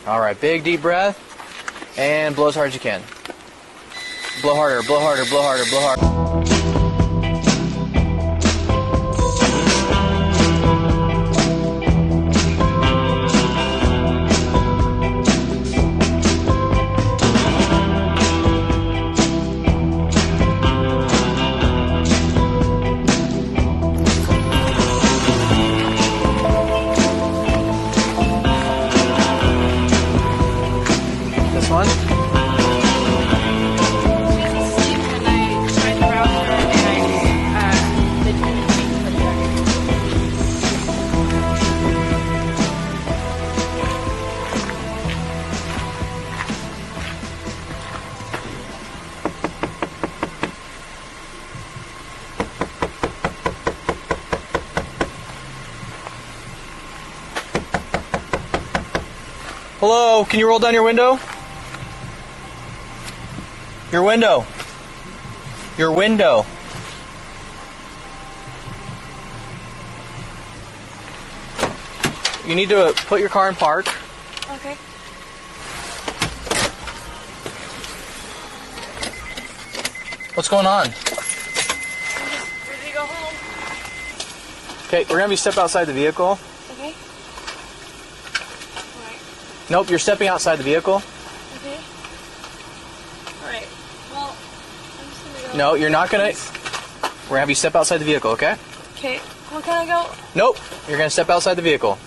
All right, big deep breath, and blow as hard as you can. Blow harder, blow harder, blow harder, blow harder. Hello, can you roll down your window? Your window. Your window. You need to put your car in park. Okay. What's going on? Ready to go home. Okay, we're gonna have you step outside the vehicle. Okay. Nope, you're stepping outside the vehicle. Okay. Alright. Well, I'm just gonna go. No, you're not gonna. We're gonna have you step outside the vehicle, okay? Okay. Well, can I go? Nope, you're gonna step outside the vehicle.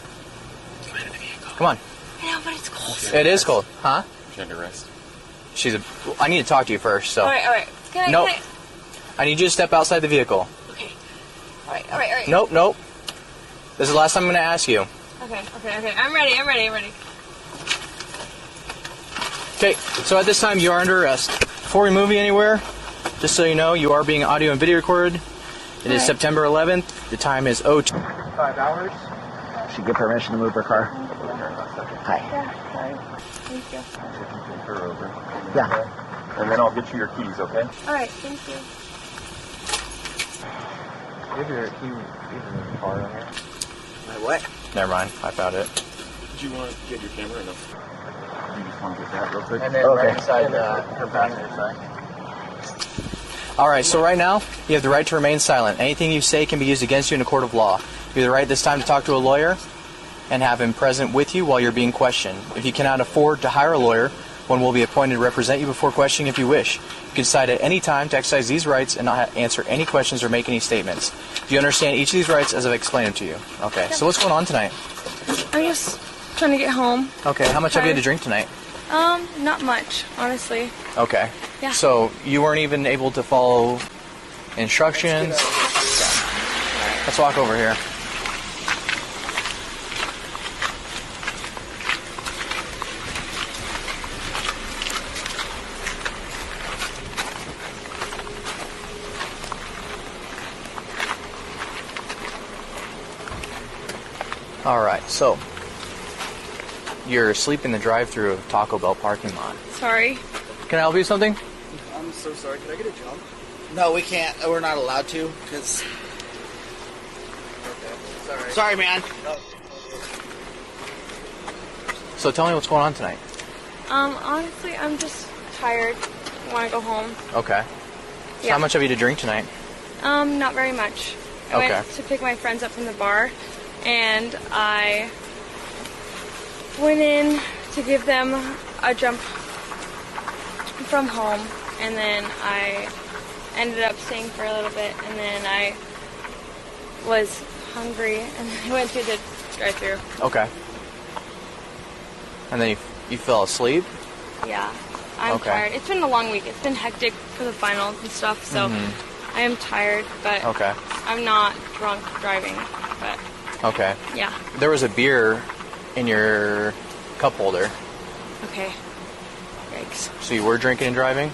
Come on. I know, but it's cold. It is cold, huh? She's under arrest. I need to talk to you first, so. Alright. Nope. I need you to step outside the vehicle. Okay. Alright. Nope. This is the last time I'm gonna ask you. Okay. I'm ready. Okay, so at this time you are under arrest. Before we move you anywhere, just so you know, you are being audio and video recorded. It is September 11th. The time is 5 hours. She get permission to move her car? Hi. Yeah, sorry. Thank you. Her over. Yeah. And then I'll get you your keys, okay? Alright, thank you. You have your keys in the car in here? My what? Never mind, I found it. Did you want to get your camera or no? You just want to get that real quick? And then right inside her passenger side. Alright, so right now, you have the right to remain silent. Anything you say can be used against you in a court of law. You have the right this time to talk to a lawyer and have him present with you while you're being questioned. If you cannot afford to hire a lawyer, one will be appointed to represent you before questioning if you wish. You can decide at any time to exercise these rights and not answer any questions or make any statements. Do you understand each of these rights as I've explained them to you? Okay, so what's going on tonight? I'm just trying to get home. Okay, how much have you had to drink tonight? Not much, honestly. Okay. Yeah. So you weren't even able to follow instructions? Okay. Let's walk over here. Alright, so you're asleep in the drive-thru of Taco Bell parking lot. Sorry. Can I help you with something? I'm so sorry. Can I get a jump? No, we can't. We're not allowed to, because... Okay. Sorry, man. No. So tell me what's going on tonight. Honestly, I'm just tired. I want to go home. Okay. So Yeah. how much have you to drink tonight? Not very much. I Okay. went to pick my friends up from the bar, and I went in to give them a jump from home, and then I ended up staying for a little bit, and then I was hungry, and I went through the drive-thru. Okay. And then you fell asleep? Yeah, I'm Okay. tired. It's been a long week. It's been hectic for the finals and stuff, so I am tired, but Okay. I'm not drunk driving, but Okay. yeah. There was a beer in your cup holder. Okay. Yikes. So you were drinking and driving?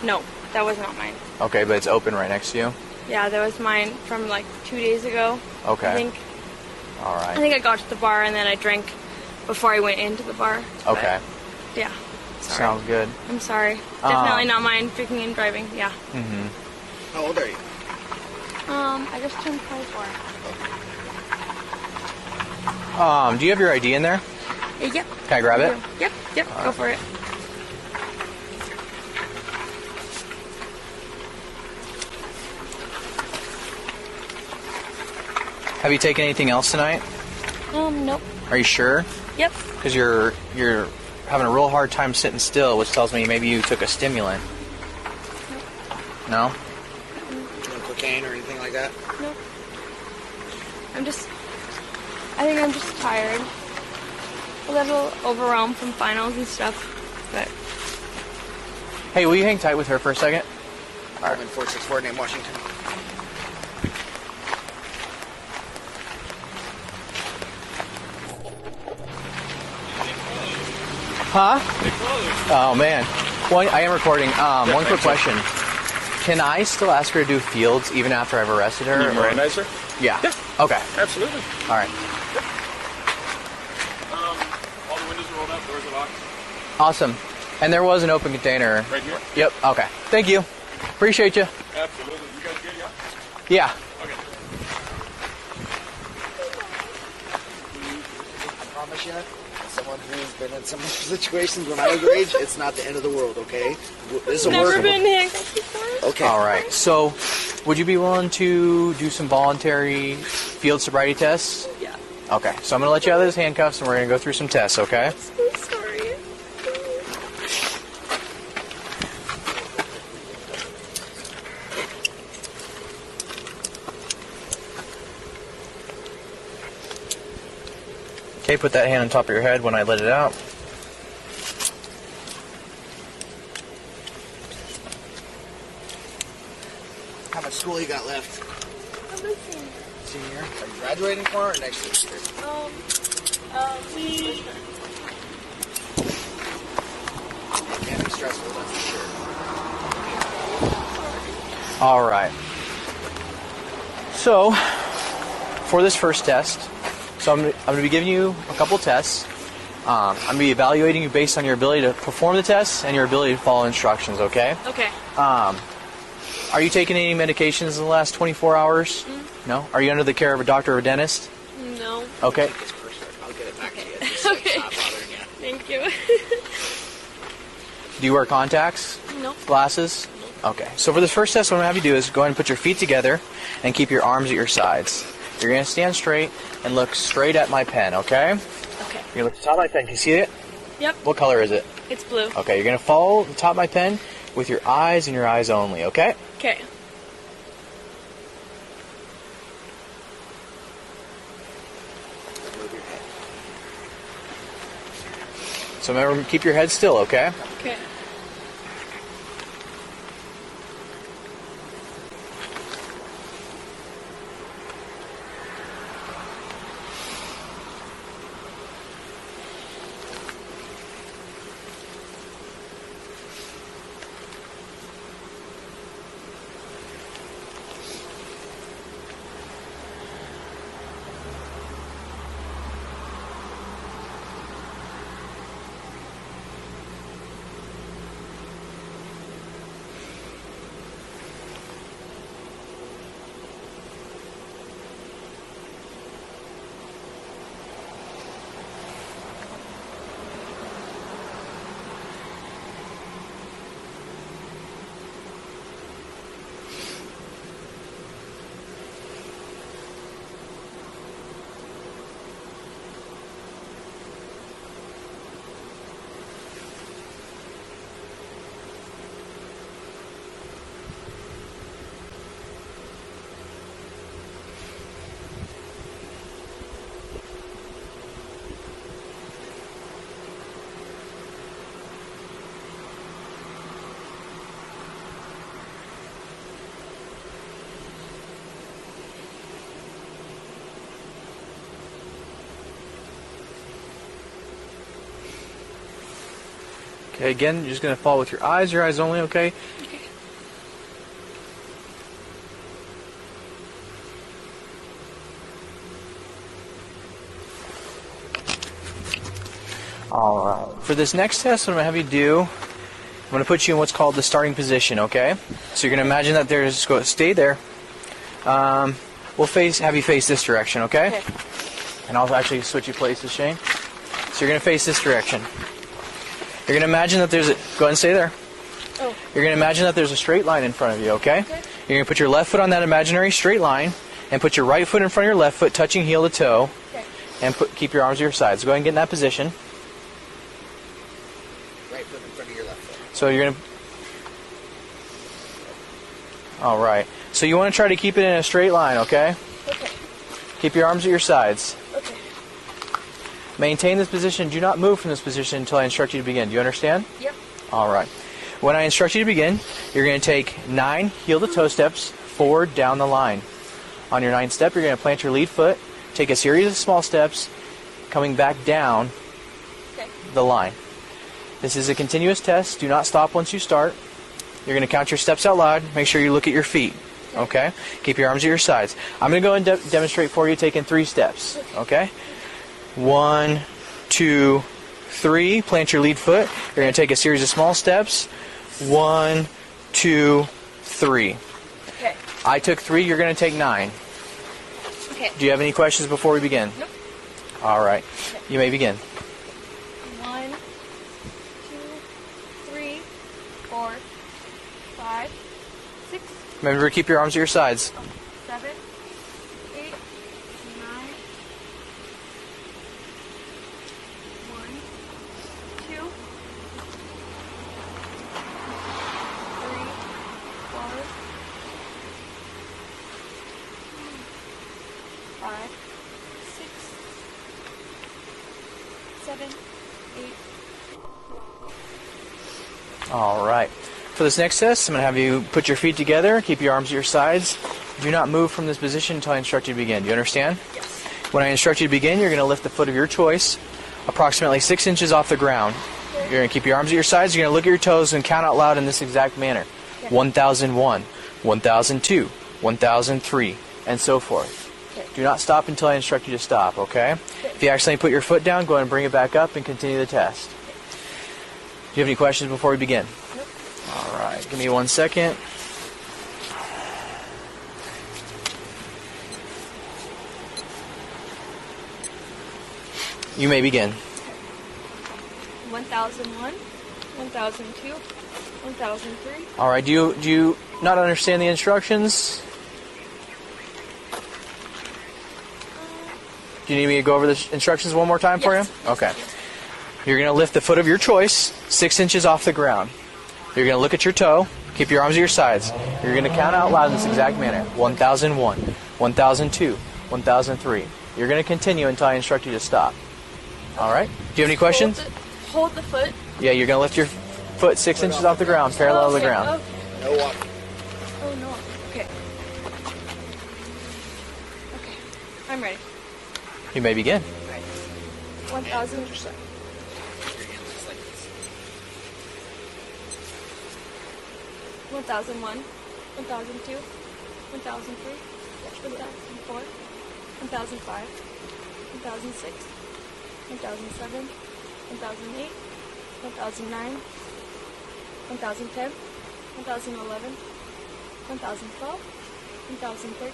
No, that was not mine. Okay, but it's open right next to you? Yeah, that was mine from like 2 days ago. Okay. I think Alright. I got to the bar and then I drank before I went into the bar. Okay. But, yeah. Sorry. Sounds good. I'm sorry. Definitely not mine, drinking and driving. Yeah. How old are you? I just turned 24. Do you have your ID in there? Yep. Can I grab it? Yep, go for it. Have you taken anything else tonight? Nope. Are you sure? Yep. Because you're having a real hard time sitting still, which tells me maybe you took a stimulant. No? No cocaine or anything like that? Nope. I think I'm just tired. A little overwhelmed from finals and stuff, but... Hey, will you hang tight with her for a second? Pullman 464, name Washington. Huh? Oh, man. Well, I am recording. One quick question. Can I still ask her to do fields even after I've arrested her? You Mirandizer? Yeah. Yeah. Okay. Absolutely. All right. All the windows are rolled up, doors are locked. Awesome. And there was an open container. Right here? Yep. Okay. Thank you. Appreciate you. Absolutely. You guys good, yeah? Yeah. Okay. I promise you, as someone who's been in some situations when I was your age, it's not the end of the world, okay? This is a Never workable. been handcuffed before. Okay. All right. So, would you be willing to do some voluntary field sobriety tests? Yeah. Okay. So I'm going to let you out of those handcuffs, and we're going to go through some tests, okay? I'm so sorry. Okay, put that hand on top of your head when I let it out. How much school you got left? I'm a senior. Senior? Are you graduating for or next year? We... Can't be stressful, that's for sure. All right. So, for this first test, I'm going to be giving you a couple tests. I'm going to be evaluating you based on your ability to perform the tests and your ability to follow instructions, okay? Okay. Are you taking any medications in the last 24 hours? No? Are you under the care of a doctor or a dentist? No. Okay. Take this first, I'll get it back to you. Okay. Just so Okay. it's not bothering you. Thank you. Do you wear contacts? No. Glasses? Okay. So for this first test, what I'm going to have you do is go ahead and put your feet together and keep your arms at your sides. You're going to stand straight and look straight at my pen, okay? Okay. You're going to look at the top of my pen. Can you see it? Yep. What color is it? It's blue. Okay, you're going to follow the top of my pen with your eyes and your eyes only, okay? Okay. Move your head. So remember, keep your head still, okay? Okay. Okay, again, you're just going to follow with your eyes only, okay? Okay. Alright. For this next test, what I'm going to have you do, I'm going to put you in what's called the starting position, okay? So you're going to imagine that there's, just go, stay there. We'll have you face this direction, okay? Okay. And I'll actually switch you places, Shane. So you're going to face this direction. You're going to imagine that there's a... Go ahead and stay there. Oh. You're going to imagine that there's a straight line in front of you, okay? You're going to put your left foot on that imaginary straight line and put your right foot in front of your left foot, touching heel to toe, and keep your arms to your sides. So go ahead and get in that position. Right foot in front of your left foot. So you're going to... All right. So you want to try to keep it in a straight line, okay? Okay. Keep your arms at your sides. Okay. Maintain this position. Do not move from this position until I instruct you to begin. Do you understand? Yep. All right. When I instruct you to begin, you're going to take 9 heel-to-toe steps forward down the line. On your 9th step, you're going to plant your lead foot, take a series of small steps, coming back down the line. This is a continuous test. Do not stop once you start. You're going to count your steps out loud. Make sure you look at your feet. Okay? Keep your arms at your sides. I'm going to go and demonstrate for you, taking 3 steps. Okay? 1, 2, 3. Plant your lead foot. You're going to take a series of small steps. 1, 2, 3. Okay. I took 3. You're going to take 9. Okay. Do you have any questions before we begin? Nope. All right. You may begin. 1, 2, 3, 4, 5, 6, Remember to keep your arms at your sides. 7, 8, 9, 1, 2, 3, 4, 5, 6, 7, 8. All right. For this next test, I'm going to have you put your feet together, keep your arms at your sides. Do not move from this position until I instruct you to begin. Do you understand? Yes. When I instruct you to begin, you're going to lift the foot of your choice approximately 6 inches off the ground. You're going to keep your arms at your sides. You're going to look at your toes and count out loud in this exact manner. 1001, 1002, 1003, and so forth. Do not stop until I instruct you to stop, okay? If you accidentally put your foot down, go ahead and bring it back up and continue the test. Do you have any questions before we begin? Nope. All right, give me 1 second. You may begin. 1001, 1002, 1003. All right, do you not understand the instructions? Do you need me to go over the instructions one more time for you? Okay. You're going to lift the foot of your choice 6 inches off the ground. You're going to look at your toe. Keep your arms at your sides. You're going to count out loud in this exact manner. 1001, 1002, 1003. You're going to continue until I instruct you to stop. All right? Do you have any questions? Hold the foot. Yeah, you're going to lift your foot 6 inches off the ground, parallel to the ground. Okay. No walking. Oh, no. Okay. Okay. I'm ready. You may begin. 1000. 1001, 1002, 1003, 1004, 1005, 1006, 1007, 1008, 1009, 1010, 1011, 1012, 1013,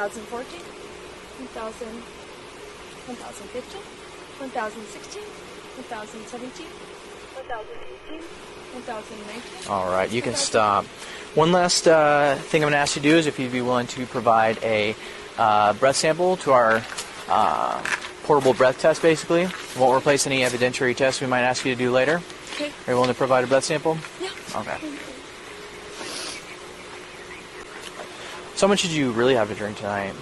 1014, 1000, 1015, 1016, 1017, 1018, 2019. All right, you can stop. One last thing I'm going to ask you to do is if you'd be willing to provide a breath sample to our portable breath test, basically. It won't replace any evidentiary tests we might ask you to do later. Okay. Are you willing to provide a breath sample? Yeah. Okay. So much did you really have to drink tonight?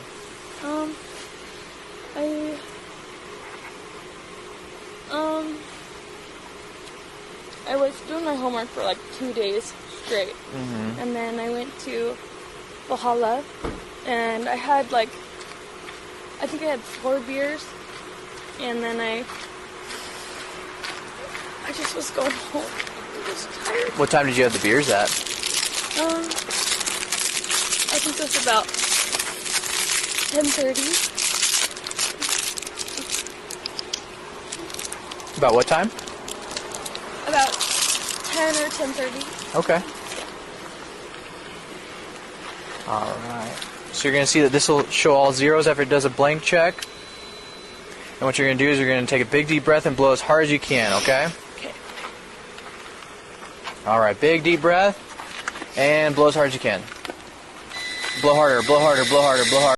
I was doing my homework for like 2 days straight. Mm-hmm. And then I went to Valhalla and I had like, I think I had 4 beers. And then I just was going home. I was tired. What time did you have the beers at? I think it was about 10:30. About what time? About 10 or 10:30. Okay. All right. So you're going to see that this will show all zeros after it does a blank check. And what you're going to do is you're going to take a big deep breath and blow as hard as you can, okay? Okay. Alright, big deep breath. And blow as hard as you can. Blow harder, blow harder, blow harder, blow harder.